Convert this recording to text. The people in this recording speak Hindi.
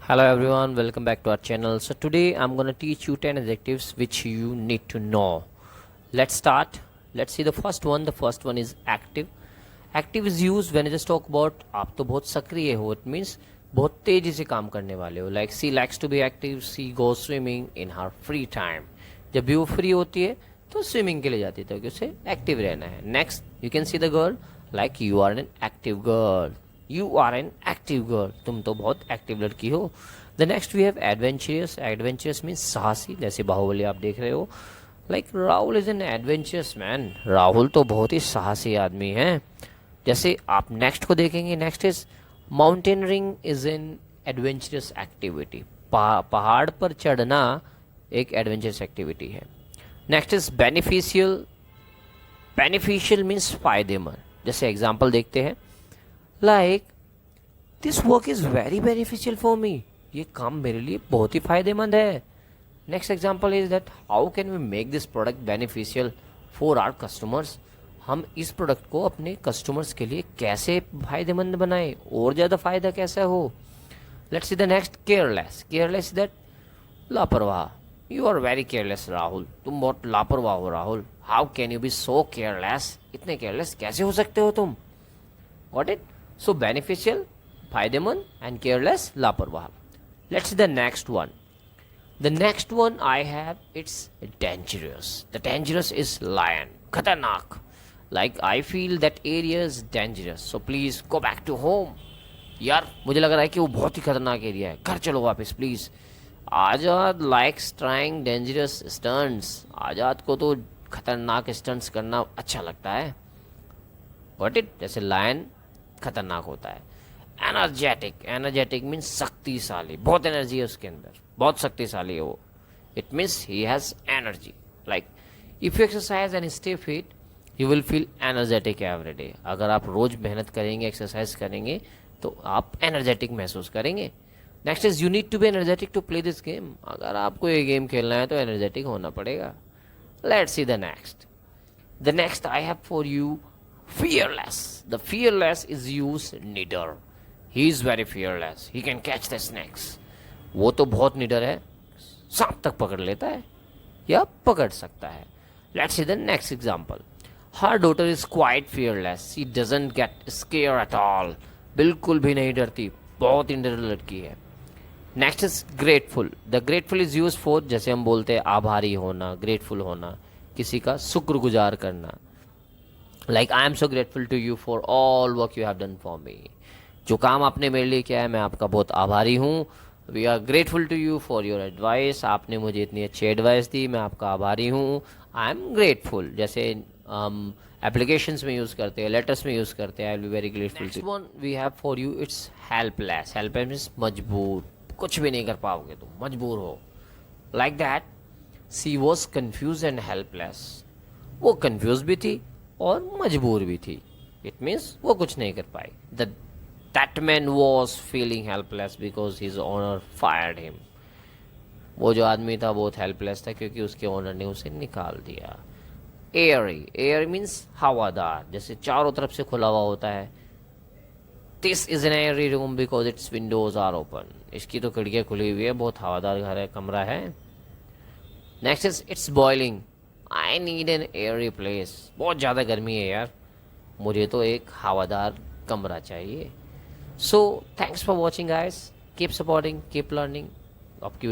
Hello everyone, welcome back to our channel. So today I'm going to teach you 10 adjectives which you need to know. Let's start. Let's see the first one. The first one is active. Active is used when I just talk about आप तो बहुत सक्रिय हो. It means बहुत तेजी से काम करने वाले हो. Like she likes to be active. She goes swimming in her free time. जब भी वो फ्री होती है तो स्विमिंग के लिए जाती है क्योंकि उसे एक्टिव रहना है. Next you can see the girl like you are an active girl. You are an active girl. तुम तो बहुत एक्टिव लड़की हो. The next we have adventurous. Adventurous means साहसी. जैसे बाहुबली आप देख रहे हो. Like Rahul is an adventurous man. Rahul तो बहुत ही साहसी आदमी है. जैसे आप नेक्स्ट को देखेंगे. Next is mountaineering is an adventurous activity. पहाड़ पर चढ़ना एक एडवेंचरस एक्टिविटी है. Next is beneficial. Beneficial means फायदेमंद. जैसे एग्जाम्पल देखते हैं. Like this work is very beneficial for me. ये काम मेरे लिए बहुत ही फायदेमंद है. Next example is that how can we make this product beneficial for our customers. हम इस प्रोडक्ट को अपने कस्टमर्स के लिए कैसे फायदेमंद बनाएं, और ज़्यादा फायदा कैसा हो. Let's see the next. Careless. Careless that लापरवाह. You are very careless Rahul. तुम बहुत लापरवाह हो Rahul. How can you be so careless. इतने केयरलेस कैसे हो सकते हो तुम. Got it. So beneficial, फायदेमंद, and careless, लापरवाह. Let's see the next one. The next one I have, it's dangerous. The dangerous is lion. खतरनाक. Like I feel that area is dangerous. So please go back to home. यार मुझे लग रहा है कि वो बहुत ही खतरनाक एरिया है. घर चलो वापस please. Azad likes trying dangerous stunts. आजाद को तो खतरनाक स्टंट्स करना अच्छा लगता है. Got it? जैसे lion खतरनाक होता है. एनर्जेटिक. एनर्जेटिक मीन्स शक्तिशाली. बहुत एनर्जी है उसके अंदर, बहुत शक्तिशाली है वो. It means he has energy. Like if you exercise and stay fit you will feel energetic every day. अगर आप रोज मेहनत करेंगे, एक्सरसाइज करेंगे तो आप एनर्जेटिक महसूस करेंगे. Next is you need to be energetic to play this game. अगर आपको ये गेम खेलना है तो एनर्जेटिक होना पड़ेगा. Let's see the next. The next I have for you fearless. The fearless is used neither. He is very fearless. He can catch the snakes. वो तो बहुत निडर है, सांप तक पकड़ लेता है या पकड़ सकता है. Let's see the next example. Her daughter is quite fearless. She doesn't get scared at all. बिल्कुल भी नहीं डरती, बहुत निडर लड़की है. Next is grateful. The grateful is used for, जैसे हम बोलते हैं आभारी होना, grateful होना, किसी का शुक्रगुजार करना. Like I am so grateful to you for all work you have done for me. जो काम आपने मेरे लिए किया है मैं आपका बहुत आभारी हूँ. We are grateful to you for your advice. आपने मुझे इतनी अच्छी एडवाइस दी, मैं आपका आभारी हूँ. I am grateful. जैसे एप्लीकेशंस में यूज़ करते हैं, लेटर्स में यूज़ करते हैं. I will be very grateful. Next one we have for you, it's helpless. Helpless means मजबूर. कुछ भी नहीं कर पाओगे तुम, मजबूर हो. Like that she was confuse and helpless. वो कन्फ्यूज भी थी और मजबूर भी थी. इट मीन्स वो कुछ नहीं कर पाई. That man was feeling helpless because his owner fired him. वो जो आदमी था बहुत हेल्पलेस था क्योंकि उसके ओनर ने उसे निकाल दिया. एयरी. एयर मीन्स हवादार. जैसे चारों तरफ से खुला हुआ होता है. This is an airy room because it's windows are open. इसकी तो खिड़कियाँ खुली हुई है, बहुत हवादार घर है, कमरा है. Next is it's boiling. I need an Airy place. बहुत ज़्यादा गर्मी है यार, मुझे तो एक हवादार कमरा चाहिए. So thanks for watching guys. Keep supporting, keep learning. आपकी